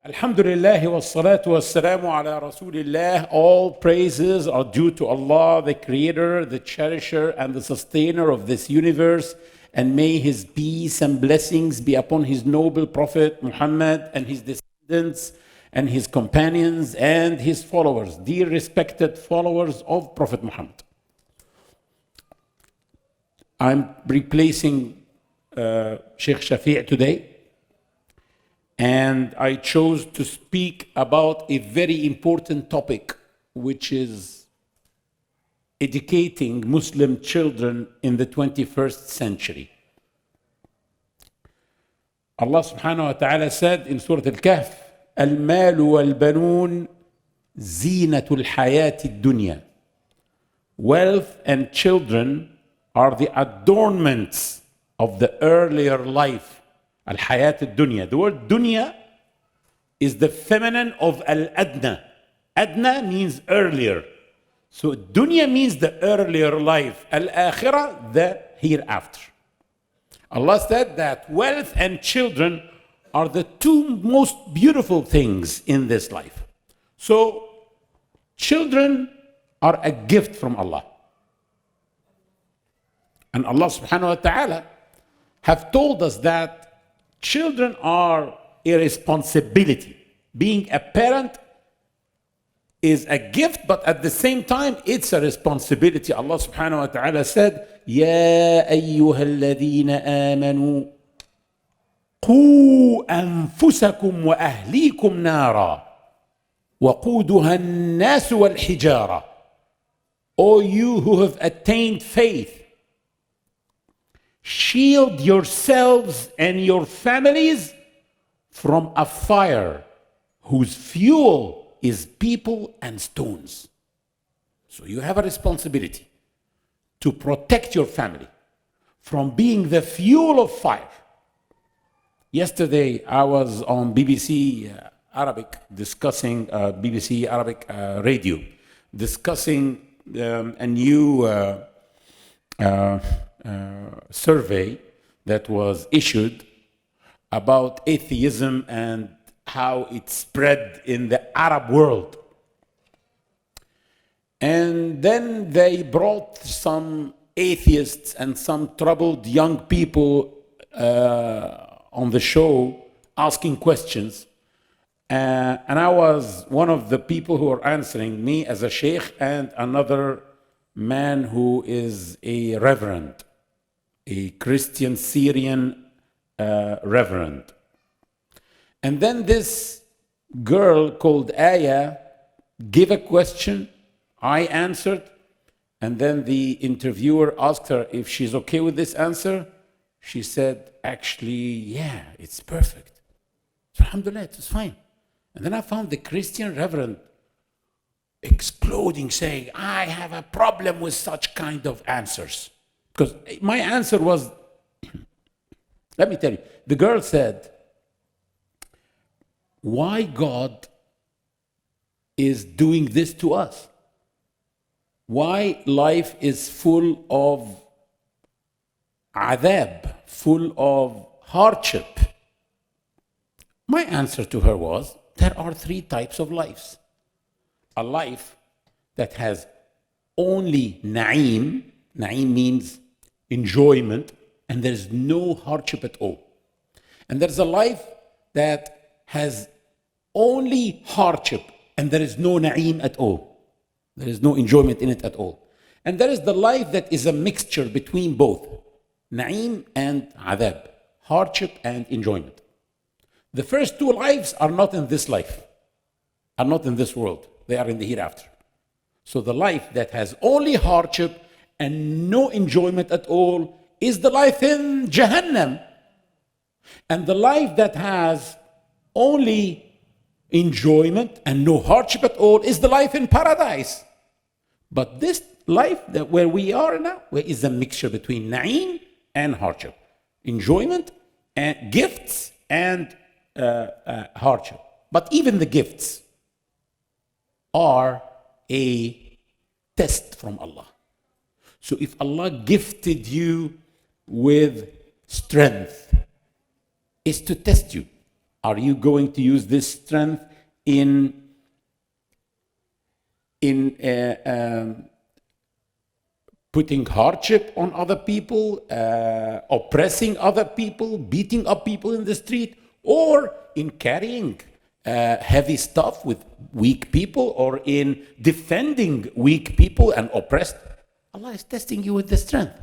Alhamdulillah wa salatu wa salamu ala Rasulillah. All praises are due to Allah, the Creator, the Cherisher, and the Sustainer of this universe. And may His peace and blessings be upon His noble Prophet Muhammad and his descendants and his companions and his followers, dear respected followers of Prophet Muhammad. I'm replacing Shaykh Shafi' today. And I chose to speak about a very important topic, which is educating Muslim children in the 21st century. Allah Subhanahu wa Taala said in Surah Al-Kahf, "Al-mal wal-banun zinatul hayati dunya." Wealth and children are the adornments of the earlier life. Al-Hayat al-Dunya. The word dunya is the feminine of al-adna. Adna means earlier. So dunya means the earlier life. Al-akhirah, the hereafter. Allah said that wealth and children are the two most beautiful things in this life. So children are a gift from Allah. And Allah subhanahu wa ta'ala have told us that children are a responsibility. Being a parent is a gift, but at the same time, it's a responsibility. Allah subhanahu wa ta'ala said, "Ya ayyuhalladhina amanu, qu anfusakum wa ahlikum nara, waquduha an-nas wal hijara." O you who have attained faith, shield yourselves and your families from a fire whose fuel is people and stones. So you have a responsibility to protect your family from being the fuel of fire. Yesterday, I was on BBC Arabic discussing, BBC Arabic radio, discussing a new survey that was issued about atheism and how it spread in the Arab world. And then they brought some atheists and some troubled young people on the show asking questions. And I was one of the people who were answering, me as a sheikh and another man who is a reverend, a Christian Syrian reverend. And then this girl called Aya gave a question, I answered, and then the interviewer asked her if she's okay with this answer. She said, actually, yeah, it's perfect. So, alhamdulillah, it's fine. And then I found the Christian reverend exploding, saying, I have a problem with such kind of answers. Because my answer was, let me tell you, the girl said, why God is doing this to us? Why life is full of adhab, full of hardship? My answer to her was, there are three types of lives. A life that has only na'im, na'im means enjoyment, and there's no hardship at all. And there's a life that has only hardship, and there is no na'im at all. There is no enjoyment in it at all. And there is the life that is a mixture between both, na'im and adhab, hardship and enjoyment. The first two lives are not in this life, are not in this world. They are in the hereafter. So the life that has only hardship and no enjoyment at all is the life in Jahannam. And the life that has only enjoyment and no hardship at all is the life in paradise. But this life that where we are now, where is a mixture between na'im and hardship, enjoyment and gifts and hardship. But even the gifts are a test from Allah. So if Allah gifted you with strength, it's to test you. Are you going to use this strength in putting hardship on other people, oppressing other people, beating up people in the street, or in carrying heavy stuff with weak people, or in defending weak people and oppressed? Allah is testing you with the strength.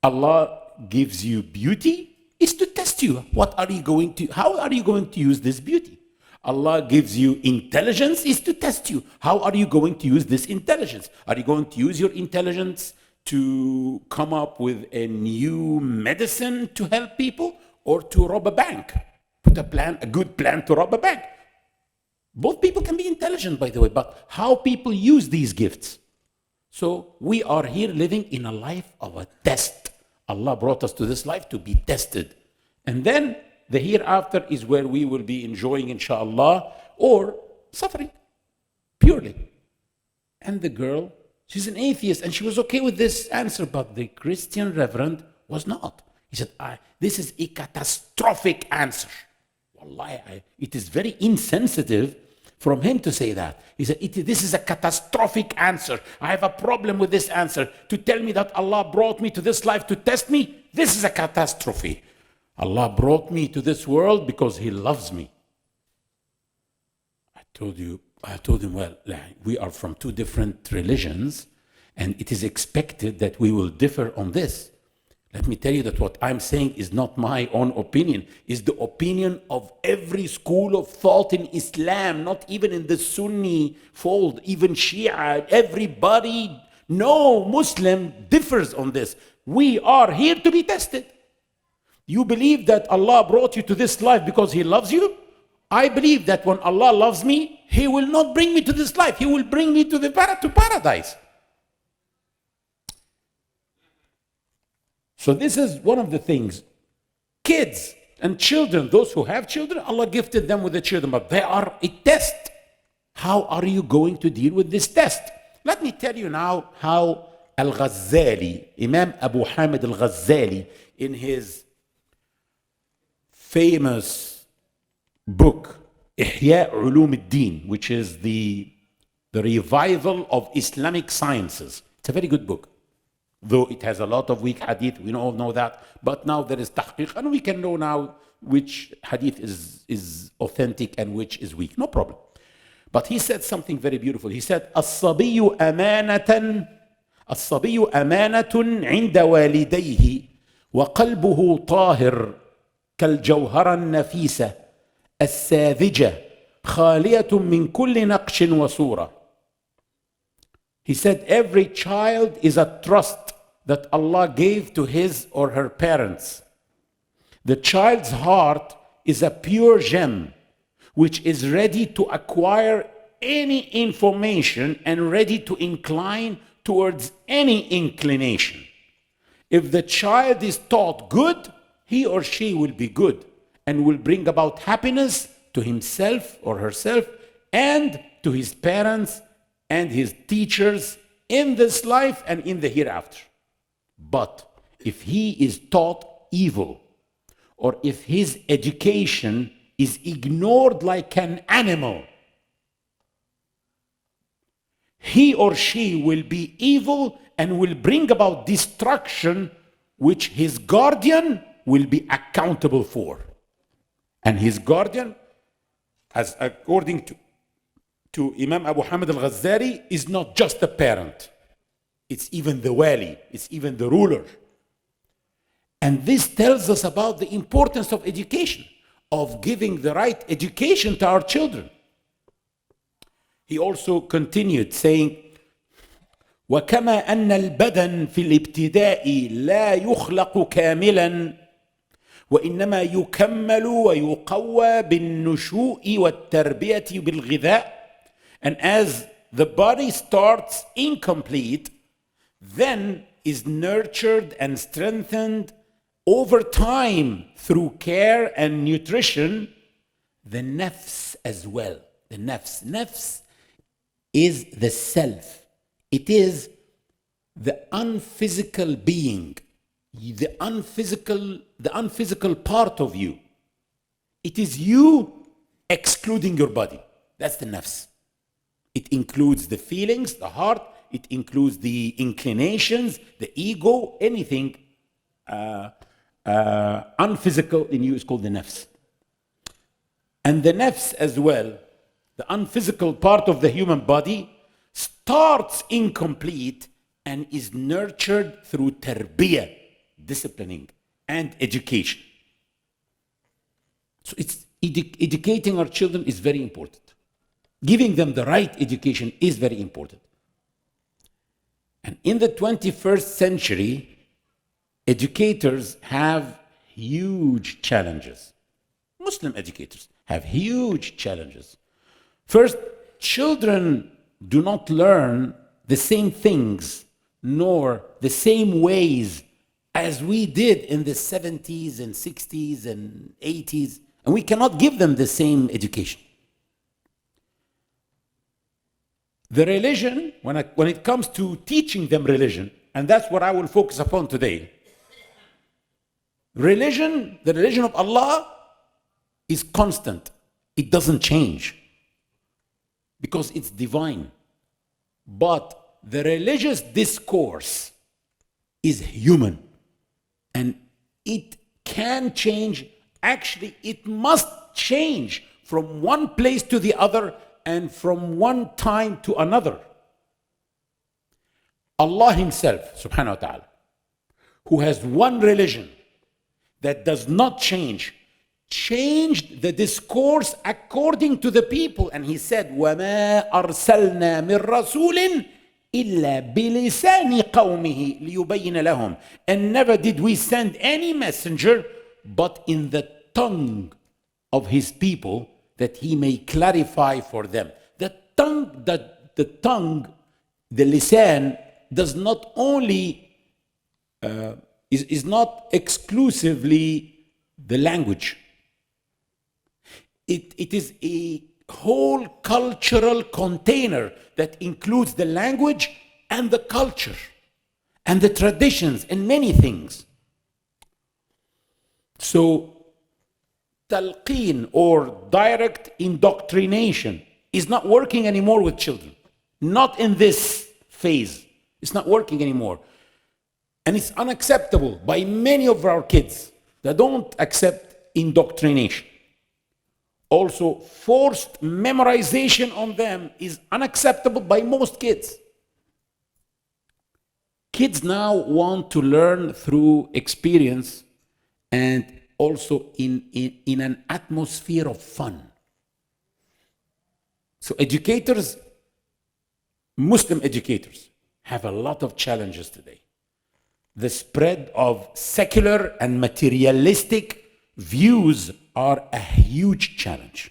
Allah gives you beauty is to test you. How are you going to use this beauty? Allah gives you intelligence is to test you. How are you going to use this intelligence? Are you going to use your intelligence to come up with a new medicine to help people, or to rob a bank? Put a good plan to rob a bank. Both people can be intelligent, by the way, but how people use these gifts. So we are here living in a life of a test. Allah brought us to this life to be tested. And then the hereafter is where we will be enjoying, inshallah, or suffering, purely. And the girl, she's an atheist, and she was okay with this answer, but the Christian reverend was not. He said, this is a catastrophic answer. Wallahi, it is very insensitive from him to say that. He said, this is a catastrophic answer. I have a problem with this answer. To tell me that Allah brought me to this life to test me, this is a catastrophe. Allah brought me to this world because He loves me. I told him, well, we are from two different religions, and it is expected that we will differ on this. Let me tell you that what I'm saying is not my own opinion, is the opinion of every school of thought in Islam, not even in the Sunni fold, even Shia, everybody, no Muslim differs on this. We are here to be tested. You believe that Allah brought you to this life because He loves you? I believe that when Allah loves me, He will not bring me to this life. He will bring me to paradise. So this is one of the things. Kids and children, those who have children, Allah gifted them with the children, but they are a test. How are you going to deal with this test? Let me tell you now how Al-Ghazali, Imam Abu Hamid Al-Ghazali, in his famous book, Ihya Ulum al-Din, which is the revival of Islamic sciences. It's a very good book. Though it has a lot of weak hadith, we all know that. But now there is tahqiq, and we can know now which hadith is authentic and which is weak. No problem. But he said something very beautiful. He said, الصبي أمانة عند والديه وقلبه طاهر كالجوهرة النفيسة الساذجة خالية من كل نقش وصورة. He said, every child is a trust that Allah gave to his or her parents. The child's heart is a pure gem which is ready to acquire any information and ready to incline towards any inclination. If the child is taught good, he or she will be good and will bring about happiness to himself or herself and to his parents and his teachers in this life and in the hereafter. But if he is taught evil, or if his education is ignored like an animal, he or she will be evil and will bring about destruction, which his guardian will be accountable for. And his guardian, as according to Imam Abu Hamid al-Ghazali, is not just a parent. It's even the wali, it's even the ruler. And this tells us about the importance of education, of giving the right education to our children. He also continued saying, وَكَمَا أَنَّ الْبَدَنَ فِي الْإِبْتِدَاءِ لَا يُخْلَقُ كَامِلًا وإنما يكمل ويقوى بالنشوء والتربية بالغذاء. And as the body starts incomplete, then is nurtured and strengthened over time through care and nutrition, the nafs as well. The nafs is the self. It is the unphysical being, the unphysical part of you. It is you excluding your body. That's the nafs. It includes the feelings, the heart, it includes the inclinations, the ego, anything unphysical in you is called the nafs. And the nafs as well, the unphysical part of the human body, starts incomplete and is nurtured through tarbiyah, disciplining, and education. So it's educating our children is very important. Giving them the right education is very important. And in the 21st century, educators have huge challenges. Muslim educators have huge challenges. First, children do not learn the same things nor the same ways as we did in the 70s and 60s and 80s, and we cannot give them the same education. The religion, when it comes to teaching them religion, and that's what I will focus upon today, religion, the religion of Allah is constant. It doesn't change because it's divine. But the religious discourse is human and it can change. Actually, it must change from one place to the other and from one time to another. Allah Himself, Subhanahu wa Taala, who has one religion that does not change, changed the discourse according to the people. And He said, وَمَا أَرْسَلْنَا مِن رَسُولٍ إِلَّا بِلِسَانِ قَوْمِهِ لِيُبَيِّنَ لَهُمْ. And never did we send any messenger but in the tongue of his people, that he may clarify for them. The tongue, the lisan, does not only, is not exclusively the language. It is a whole cultural container that includes the language and the culture and the traditions and many things. So, talqeen or direct indoctrination is not working anymore with children. Not in this phase. It's not working anymore. And it's unacceptable by many of our kids. They don't accept indoctrination. Also, forced memorization on them is unacceptable by most kids. Kids now want to learn through experience and also in an atmosphere of fun. So educators, Muslim educators, have a lot of challenges today. The spread of secular and materialistic views are a huge challenge.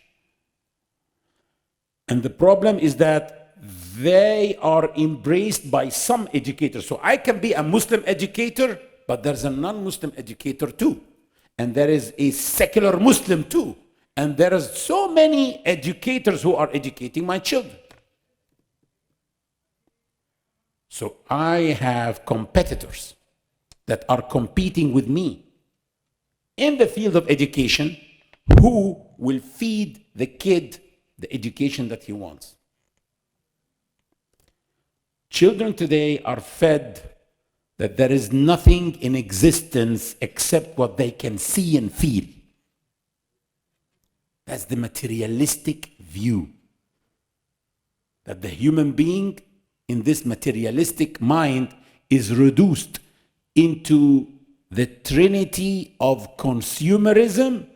And the problem is that they are embraced by some educators. So I can be a Muslim educator, but there's a non-Muslim educator too. And there is a secular Muslim too. And there are so many educators who are educating my children. So I have competitors that are competing with me in the field of education who will feed the kid the education that he wants. Children today are fed that there is nothing in existence except what they can see and feel. That's the materialistic view. That the human being in this materialistic mind is reduced into the trinity of consumerism,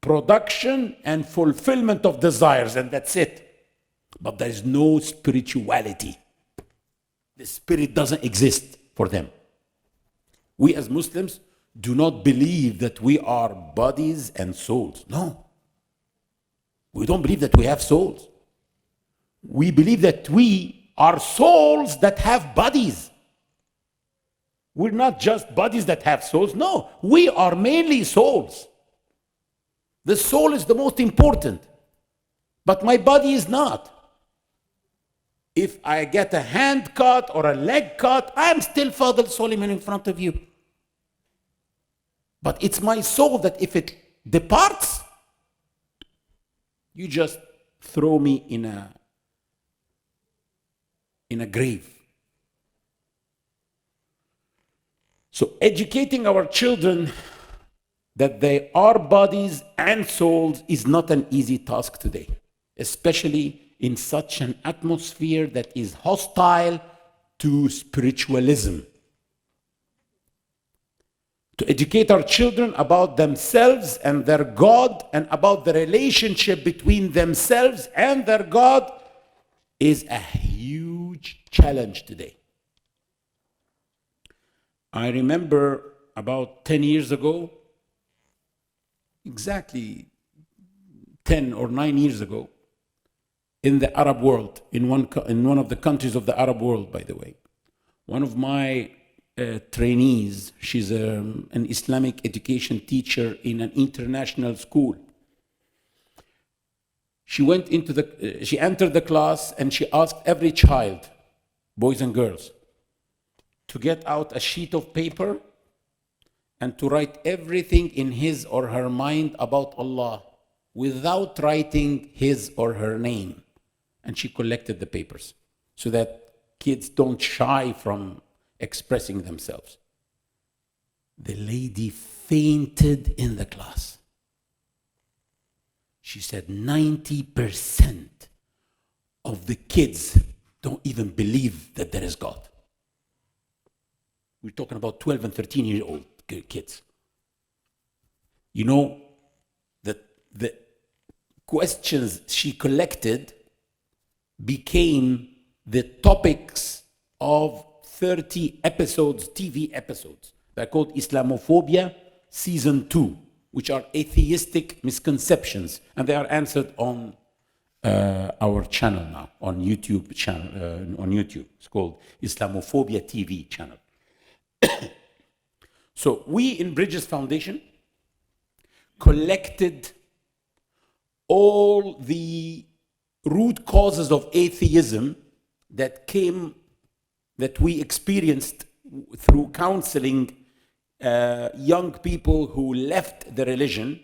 production, and fulfillment of desires, and that's it. But there is no spirituality. The spirit doesn't exist for them. We as Muslims do not believe that we are bodies and souls. No. We don't believe that we have souls. We believe that we are souls that have bodies. We're not just bodies that have souls. No, we are mainly souls. The soul is the most important, but my body is not. If I get a hand cut or a leg cut, I'm still Fadel Soliman in front of you. But it's my soul that if it departs, You just throw me in a grave. So educating our children that they are bodies and souls is not an easy task today, especially in such an atmosphere that is hostile to spiritualism. To educate our children about themselves and their God and about the relationship between themselves and their God is a huge challenge today. I remember about 10 years ago, exactly 10 or 9 years ago, in the Arab world, in one of the countries of the Arab world, by the way, one of my trainees, she's an Islamic education teacher in an international school. She entered the class and she asked every child, boys and girls, to get out a sheet of paper and to write everything in his or her mind about Allah without writing his or her name. And she collected the papers so that kids don't shy from expressing themselves. The lady fainted in the class. She said 90% of the kids don't even believe that there is God. We're talking about 12 and 13-year-old kids. You know, the questions she collected became the topics of 30 episodes, TV episodes. They're called Islamophobia Season 2, which are atheistic misconceptions. And they are answered on our channel now, on YouTube. It's called Islamophobia TV channel. So we in Bridges Foundation collected all the root causes of atheism that we experienced through counseling young people who left the religion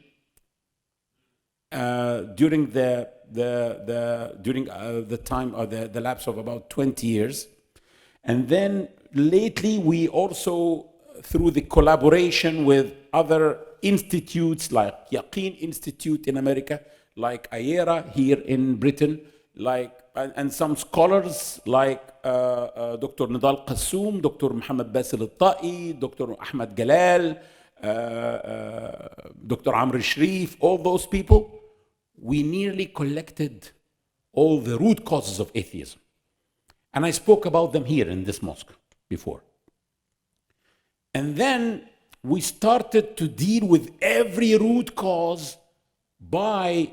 during the time of the lapse of about 20 years. And then lately we also, through the collaboration with other institutes like Yaqeen Institute in America, like Ayera here in Britain, and some scholars like Dr. Nidal Qassoum, Dr. Muhammad Basil Al-Ta'i, Dr. Ahmad Galal, Dr. Amr Sharif, all those people, we nearly collected all the root causes of atheism. And I spoke about them here in this mosque before. And then we started to deal with every root cause by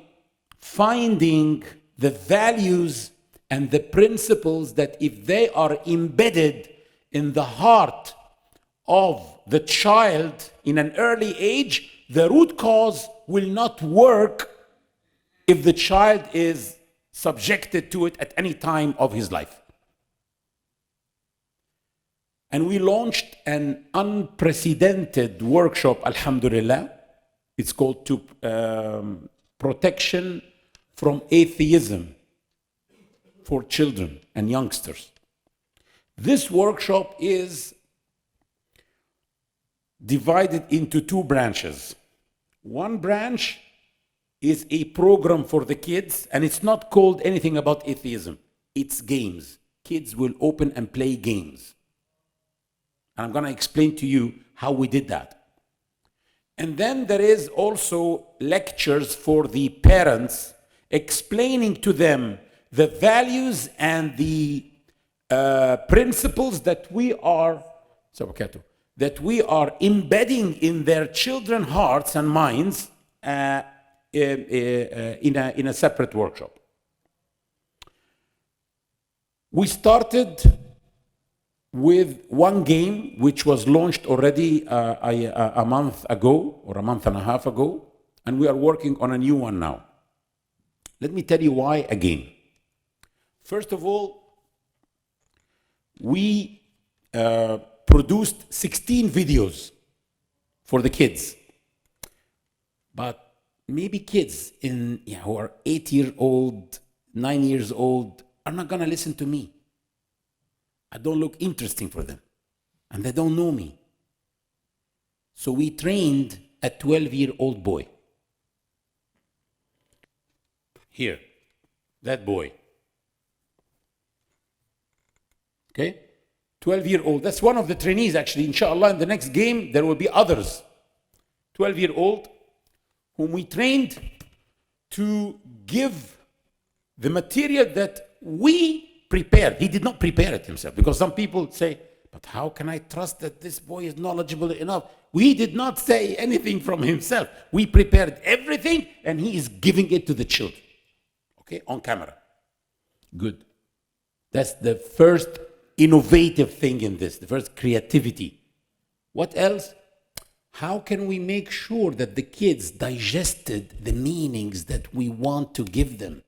finding the values and the principles that if they are embedded in the heart of the child in an early age, the root cause will not work if the child is subjected to it at any time of his life. And we launched an unprecedented workshop, alhamdulillah. It's called Protection from Atheism for Children and Youngsters. This workshop is divided into two branches. One branch is a program for the kids, and it's not called anything about atheism. It's games. Kids will open and play games. And I'm going to explain to you how we did that. And then there is also lectures for the parents, explaining to them the values and the principles that we are embedding in their children's hearts and minds in a separate workshop. We started with one game which was launched already a month ago or a month and a half ago, and we are working on a new one now. Let me tell you why a game. First of all, we produced 16 videos for the kids, but maybe kids who are 8-year-old, 9 years old are not going to listen to me. I don't look interesting for them, and they don't know me. So we trained a 12-year-old boy. Here, that boy. Okay? 12-year-old. That's one of the trainees, actually. Inshallah, in the next game, there will be others. 12-year-old, whom we trained to give the material that we prepared. He did not prepare it himself, because some people say, but how can I trust that this boy is knowledgeable enough? We did not say anything from himself. We prepared everything, and he is giving it to the children. Okay, on camera. Good. That's the first innovative thing in this, the first creativity. What else? How can we make sure that the kids digested the meanings that we want to give them?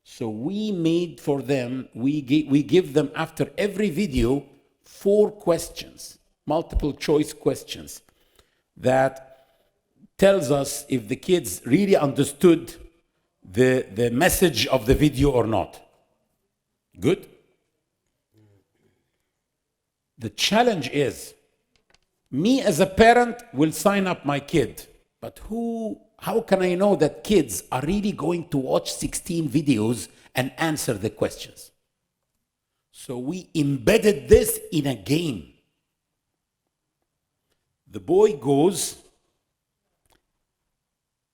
So we made for them, we give them after every video 4 questions, multiple choice questions, that tells us if the kids really understood the message of the video or not. Good? The challenge is, me as a parent will sign up my kid, but how can I know that kids are really going to watch 16 videos and answer the questions? So we embedded this in a game. The boy goes,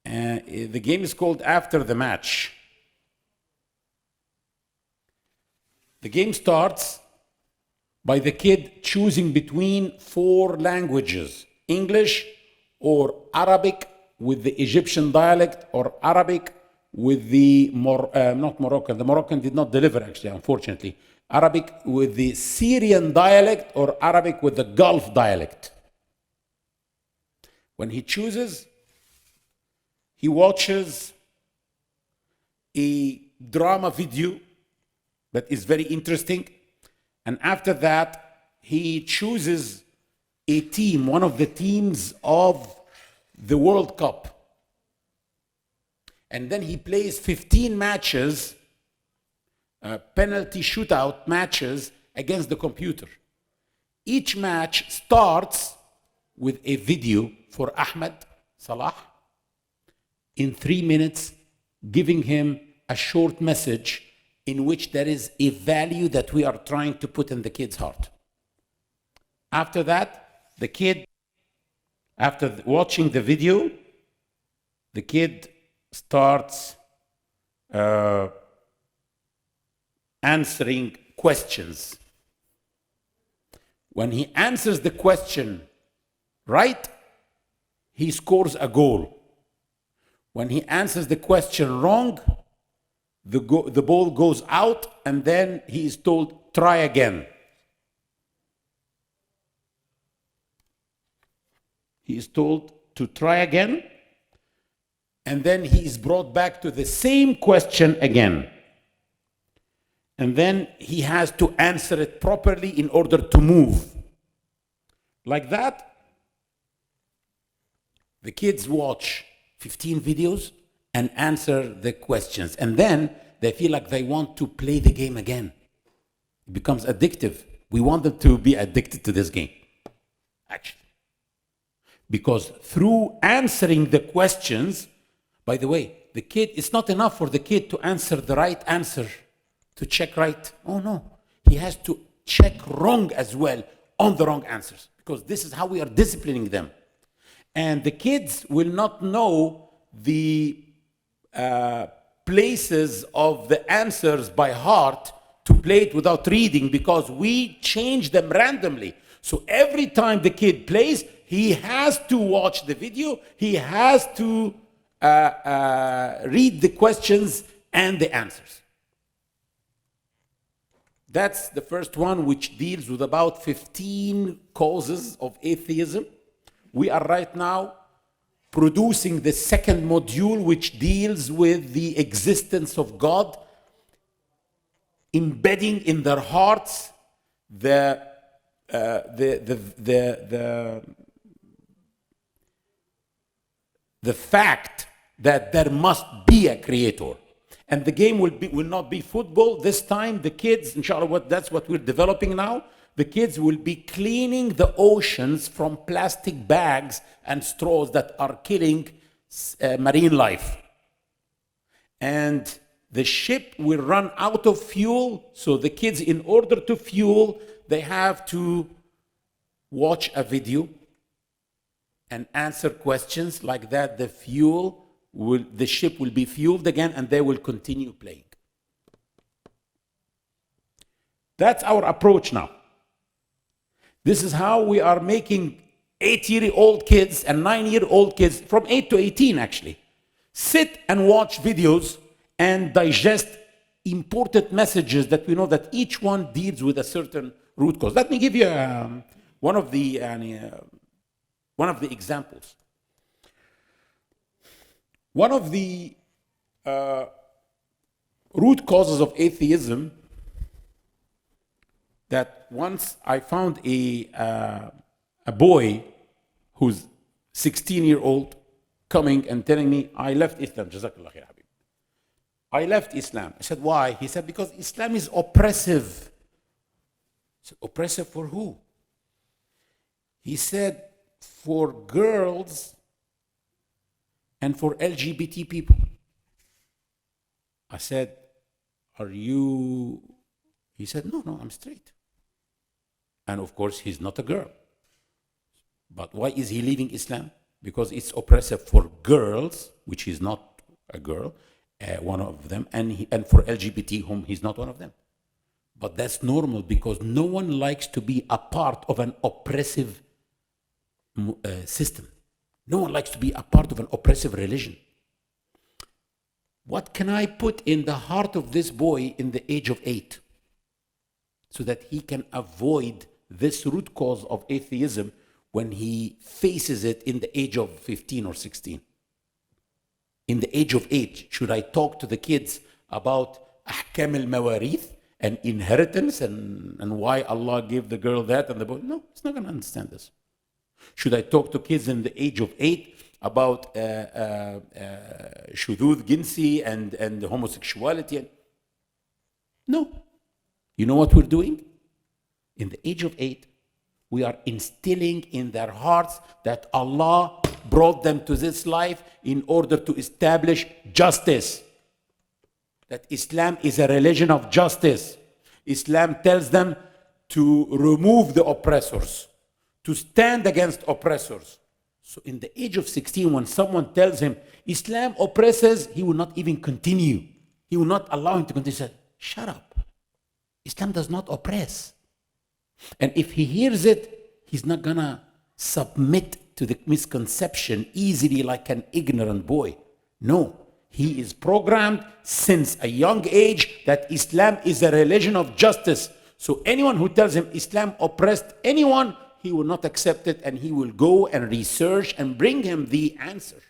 the game is called After the Match. The game starts by the kid choosing between 4 languages: English or Arabic with the Egyptian dialect, or Arabic with the, not Moroccan, the Moroccan did not deliver actually, unfortunately. Arabic with the Syrian dialect, or Arabic with the Gulf dialect. When he chooses, he watches a drama video that is very interesting. And after that, he chooses a team, one of the teams of the World Cup. And then he plays 15 matches, penalty shootout matches against the computer. Each match starts with a video for Ahmed Salah in 3 minutes, giving him a short message in which there is a value that we are trying to put in the kid's heart. After that, the kid, after watching the video, the kid starts answering questions. When he answers the question right, he scores a goal. When he answers the question wrong, the ball goes out, and then he is told, try again. He is told to try again, and then he is brought back to the same question again. And then he has to answer it properly in order to move. Like that, the kids watch 15 videos and answer the questions. And then they feel like they want to play the game again. It becomes addictive. We want them to be addicted to this game, actually. Because through answering the questions, by the way, the kid, it's not enough for the kid to answer the right answer, to check right. Oh no, he has to check wrong as well on the wrong answers, because this is how we are disciplining them. And the kids will not know the places of the answers by heart to play it without reading, because we change them randomly. So every time the kid plays, he has to watch the video, he has to read the questions and the answers. That's the first one, which deals with about 15 causes of atheism. We are right now producing the second module, which deals with the existence of God, embedding in their hearts the fact that there must be a creator. And the game will not be football. This time, the kids, inshallah, that's what we're developing now. The kids will be cleaning the oceans from plastic bags and straws that are killing marine life. And the ship will run out of fuel, so the kids, in order to fuel, they have to watch a video and answer questions like that. The ship will be fueled again, and they will continue playing. That's our approach now. This is how we are making 8-year-old kids and 9-year-old kids, from 8 to 18 actually, sit and watch videos and digest important messages that we know that each one deals with a certain root cause. Let me give you one of the examples. One of the root causes of atheism, that once I found a boy who's 16-year-old coming and telling me, I left Islam. Jazakallah khair, Habib. I left Islam. I said, why? He said, because Islam is oppressive. I said, oppressive for who? He said, for girls and for LGBT people. I said, are you? He said, no, I'm straight. And of course, he's not a girl. But why is he leaving Islam? Because it's oppressive for girls, which is not a girl, one of them, and for LGBT, whom he's not one of them. But that's normal, because no one likes to be a part of an oppressive system. No one likes to be a part of an oppressive religion. What can I put in the heart of this boy in the age of 8 so that he can avoid this root cause of atheism when he faces it in the age of 15 or 16? In the age of 8, should I talk to the kids about ahkam al-mawarith and inheritance and why Allah gave the girl that and the boy? No, he's not going to understand this. Should I talk to kids in the age of 8 about shudud ginsi and homosexuality? No. You know what we're doing? In the age of 8, we are instilling in their hearts that Allah brought them to this life in order to establish justice. That Islam is a religion of justice. Islam tells them to remove the oppressors, to stand against oppressors. So in the age of 16, when someone tells him Islam oppresses, he will not even continue. He will not allow him to continue. He said, shut up. Islam does not oppress. And if he hears it, he's not gonna submit to the misconception easily like an ignorant boy. No, he is programmed since a young age that Islam is a religion of justice. So anyone who tells him Islam oppressed anyone, he will not accept it, and he will go and research and bring him the answer.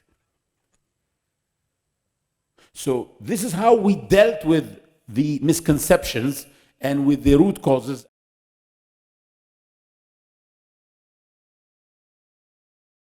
So this is how we dealt with the misconceptions and with the root causes.